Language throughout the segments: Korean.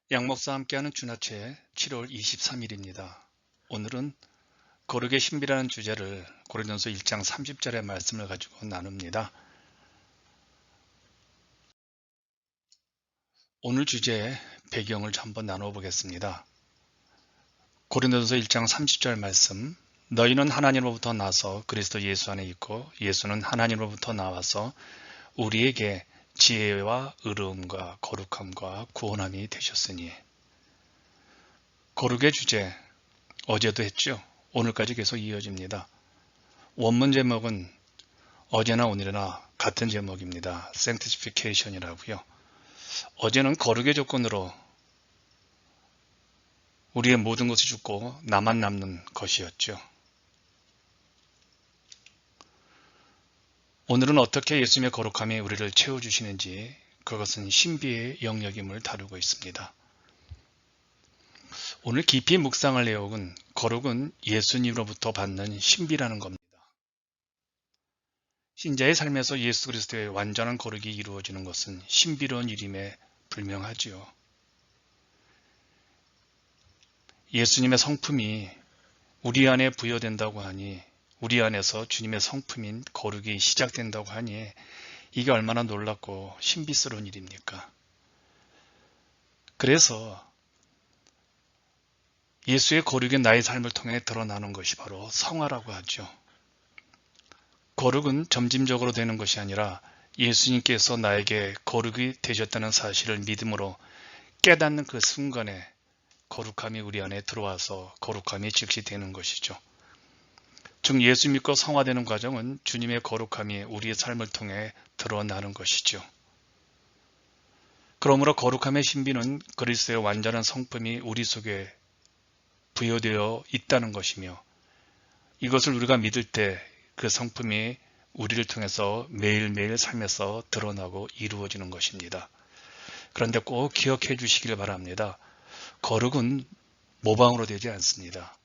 양목사 함께하는 주나체 7월 23일입니다. 오늘은 거룩의 신비라는 주제를 고린도서 1장 30절의 말씀을 가지고 나눕니다. 오늘 주제의 배경을 한번 나누어 보겠습니다. 고린도서 1장 30절 말씀, 너희는 하나님으로부터 나서 그리스도 예수 안에 있고 예수는 하나님으로부터 나와서 우리에게 지혜와 의로움과 거룩함과 구원함이 되셨으니. 거룩의 주제, 어제도 했죠. 오늘까지 계속 이어집니다. 원문 제목은 어제나 오늘이나 같은 제목입니다. sanctification이라고요. 어제는 거룩의 조건으로 우리의 모든 것이 죽고 나만 남는 것이었죠. 오늘은 어떻게 예수님의 거룩함이 우리를 채워주시는지, 그것은 신비의 영역임을 다루고 있습니다. 오늘 깊이 묵상할 내용은 거룩은 예수님으로부터 받는 신비라는 겁니다. 신자의 삶에서 예수 그리스도의 완전한 거룩이 이루어지는 것은 신비로운 일임에 불명하지요. 예수님의 성품이 우리 안에 부여된다고 하니, 우리 안에서 주님의 성품인 거룩이 시작된다고 하니 이게 얼마나 놀랍고 신비스러운 일입니까? 그래서 예수의 거룩이 나의 삶을 통해 드러나는 것이 바로 성화라고 하죠. 거룩은 점진적으로 되는 것이 아니라 예수님께서 나에게 거룩이 되셨다는 사실을 믿음으로 깨닫는 그 순간에 거룩함이 우리 안에 들어와서 거룩함이 즉시 되는 것이죠. 즉 예수 믿고 성화되는 과정은 주님의 거룩함이 우리의 삶을 통해 드러나는 것이죠. 그러므로 거룩함의 신비는 그리스도의 완전한 성품이 우리 속에 부여되어 있다는 것이며, 이것을 우리가 믿을 때 그 성품이 우리를 통해서 매일매일 삶에서 드러나고 이루어지는 것입니다. 그런데 꼭 기억해 주시길 바랍니다. 거룩은 모방으로 되지 않습니다.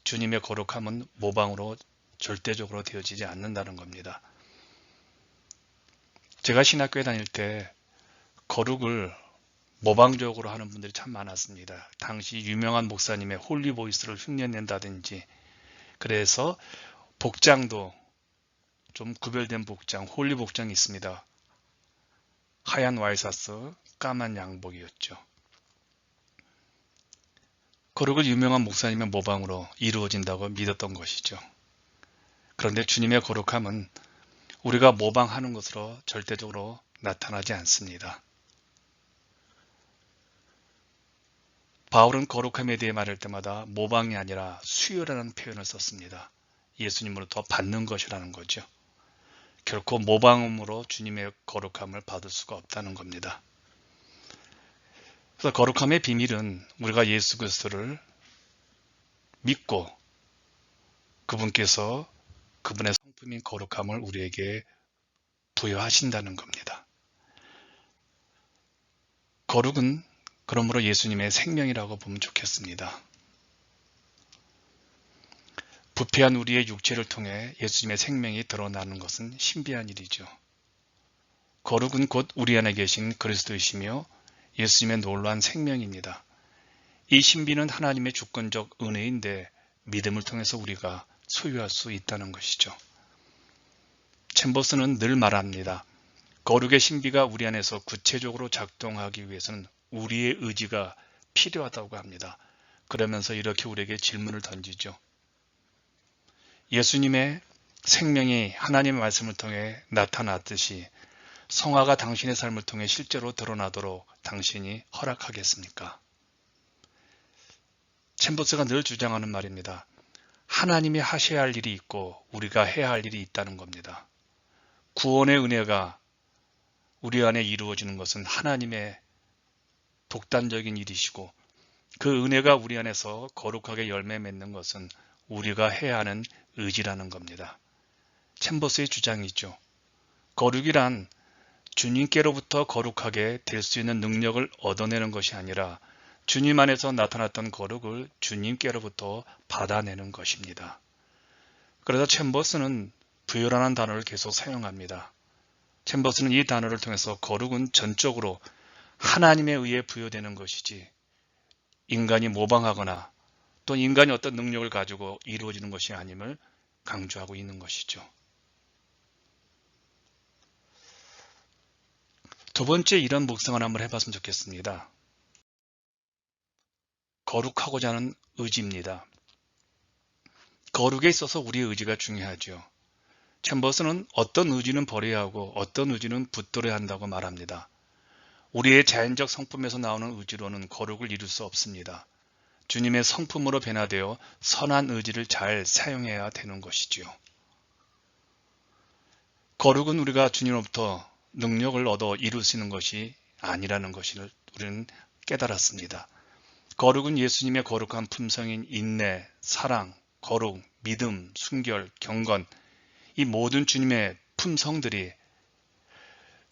주님의 거룩함은 모방으로 절대적으로 되어지지 않는다는 겁니다. 제가 신학교에 다닐 때 거룩을 모방적으로 하는 분들이 참 많았습니다. 당시 유명한 목사님의 홀리보이스를 흉내낸다든지, 그래서 복장도 좀 구별된 복장, 홀리 복장이 있습니다. 하얀 와이셔츠, 까만 양복이었죠. 거룩을 유명한 목사님의 모방으로 이루어진다고 믿었던 것이죠. 그런데 주님의 거룩함은 우리가 모방하는 것으로 절대적으로 나타나지 않습니다. 바울은 거룩함에 대해 말할 때마다 모방이 아니라 수요라는 표현을 썼습니다. 예수님으로부터 받는 것이라는 거죠. 결코 모방음으로 주님의 거룩함을 받을 수가 없다는 겁니다. 그래서 거룩함의 비밀은 우리가 예수 그리스도를 믿고 그분께서 그분의 성품인 거룩함을 우리에게 부여하신다는 겁니다. 거룩은 그러므로 예수님의 생명이라고 보면 좋겠습니다. 부패한 우리의 육체를 통해 예수님의 생명이 드러나는 것은 신비한 일이죠. 거룩은 곧 우리 안에 계신 그리스도이시며 예수님의 놀라운 생명입니다. 이 신비는 하나님의 주권적 은혜인데 믿음을 통해서 우리가 소유할 수 있다는 것이죠. 챔버스는 늘 말합니다. 거룩의 신비가 우리 안에서 구체적으로 작동하기 위해서는 우리의 의지가 필요하다고 합니다. 그러면서 이렇게 우리에게 질문을 던지죠. 예수님의 생명이 하나님의 말씀을 통해 나타났듯이 성화가 당신의 삶을 통해 실제로 드러나도록 당신이 허락하겠습니까? 챔버스가 늘 주장하는 말입니다. 하나님이 하셔야 할 일이 있고 우리가 해야 할 일이 있다는 겁니다. 구원의 은혜가 우리 안에 이루어지는 것은 하나님의 독단적인 일이시고, 그 은혜가 우리 안에서 거룩하게 열매 맺는 것은 우리가 해야 하는 의지라는 겁니다. 챔버스의 주장이죠. 거룩이란 주님께로부터 거룩하게 될 수 있는 능력을 얻어내는 것이 아니라 주님 안에서 나타났던 거룩을 주님께로부터 받아내는 것입니다. 그래서 챔버스는 부요라는 단어를 계속 사용합니다. 챔버스는 이 단어를 통해서 거룩은 전적으로 하나님에 의해 부여되는 것이지 인간이 모방하거나 또 인간이 어떤 능력을 가지고 이루어지는 것이 아님을 강조하고 있는 것이죠. 두 번째 이런 묵상을 한번 해봤으면 좋겠습니다. 거룩하고자 하는 의지입니다. 거룩에 있어서 우리의 의지가 중요하죠. 챔버스는 어떤 의지는 버려야 하고 어떤 의지는 붙들어야 한다고 말합니다. 우리의 자연적 성품에서 나오는 의지로는 거룩을 이룰 수 없습니다. 주님의 성품으로 변화되어 선한 의지를 잘 사용해야 되는 것이지요. 거룩은 우리가 주님으로부터 능력을 얻어 이룰 수 있는 것이 아니라는 것을 우리는 깨달았습니다. 거룩은 예수님의 거룩한 품성인 인내, 사랑, 거룩, 믿음, 순결, 경건, 이 모든 주님의 품성들이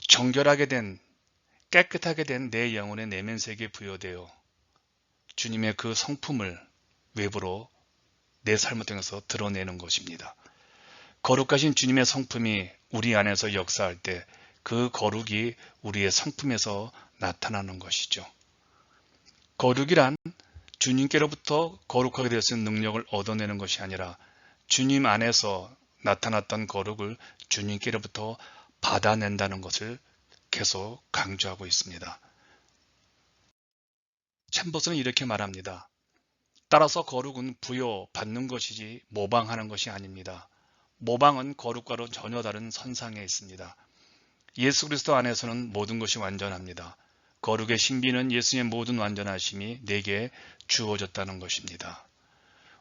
정결하게 된, 깨끗하게 된 내 영혼의 내면 세계에 부여되어 주님의 그 성품을 외부로 내 삶을 통해서 드러내는 것입니다. 거룩하신 주님의 성품이 우리 안에서 역사할 때 그 거룩이 우리의 성품에서 나타나는 것이죠. 거룩이란 주님께로부터 거룩하게 될 수 있는 능력을 얻어내는 것이 아니라 주님 안에서 나타났던 거룩을 주님께로부터 받아낸다는 것을 계속 강조하고 있습니다. 챔버스는 이렇게 말합니다. 따라서 거룩은 부여받는 것이지 모방하는 것이 아닙니다. 모방은 거룩과는 전혀 다른 선상에 있습니다. 예수 그리스도 안에서는 모든 것이 완전합니다. 거룩의 신비는 예수의 모든 완전하심이 내게 주어졌다는 것입니다.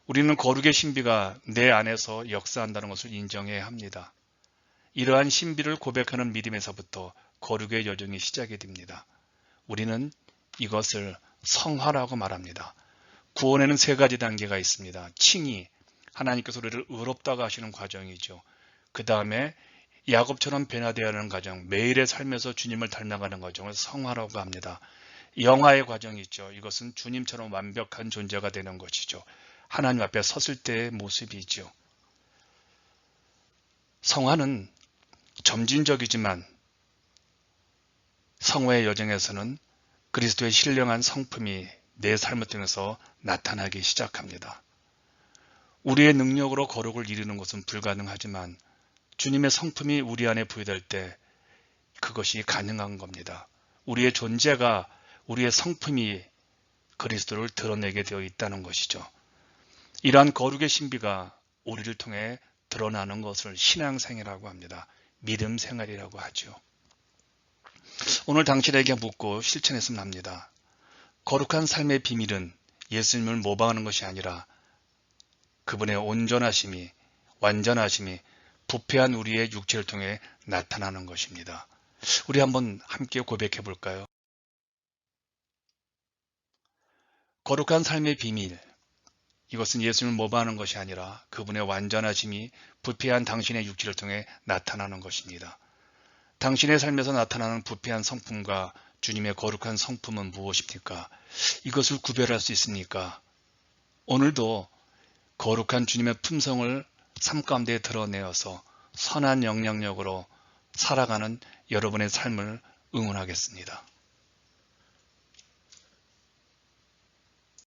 우리는 거룩의 신비가 내 안에서 역사한다는 것을 인정해야 합니다. 이러한 신비를 고백하는 믿음에서부터 거룩의 여정이 시작이 됩니다. 우리는 이것을 성화라고 말합니다. 구원에는 세 가지 단계가 있습니다. 칭의, 하나님께서 우리를 의롭다고 하시는 과정이죠. 그 다음에 야곱처럼 변화되어야 하는 과정, 매일의 삶에서 주님을 닮아가는 과정을 성화라고 합니다. 영화의 과정이 있죠. 이것은 주님처럼 완벽한 존재가 되는 것이죠. 하나님 앞에 섰을 때의 모습이죠. 성화는 점진적이지만 성화의 여정에서는 그리스도의 신령한 성품이 내 삶을 통해서 나타나기 시작합니다. 우리의 능력으로 거룩을 이루는 것은 불가능하지만 주님의 성품이 우리 안에 부여될 때 그것이 가능한 겁니다. 우리의 존재가, 우리의 성품이 그리스도를 드러내게 되어 있다는 것이죠. 이러한 거룩의 신비가 우리를 통해 드러나는 것을 신앙생활이라고 합니다. 믿음 생활이라고 하죠. 오늘 당신에게 묻고 실천했으면 합니다. 거룩한 삶의 비밀은 예수님을 모방하는 것이 아니라 그분의 온전하심이, 완전하심이 부패한 우리의 육체를 통해 나타나는 것입니다. 우리 한번 함께 고백해 볼까요? 거룩한 삶의 비밀, 이것은 예수님을 모방하는 것이 아니라 그분의 완전하심이 부패한 당신의 육체를 통해 나타나는 것입니다. 당신의 삶에서 나타나는 부패한 성품과 주님의 거룩한 성품은 무엇입니까? 이것을 구별할 수 있습니까? 오늘도 거룩한 주님의 품성을 삶 가운데 드러내어서 선한 영향력으로 살아가는 여러분의 삶을 응원하겠습니다.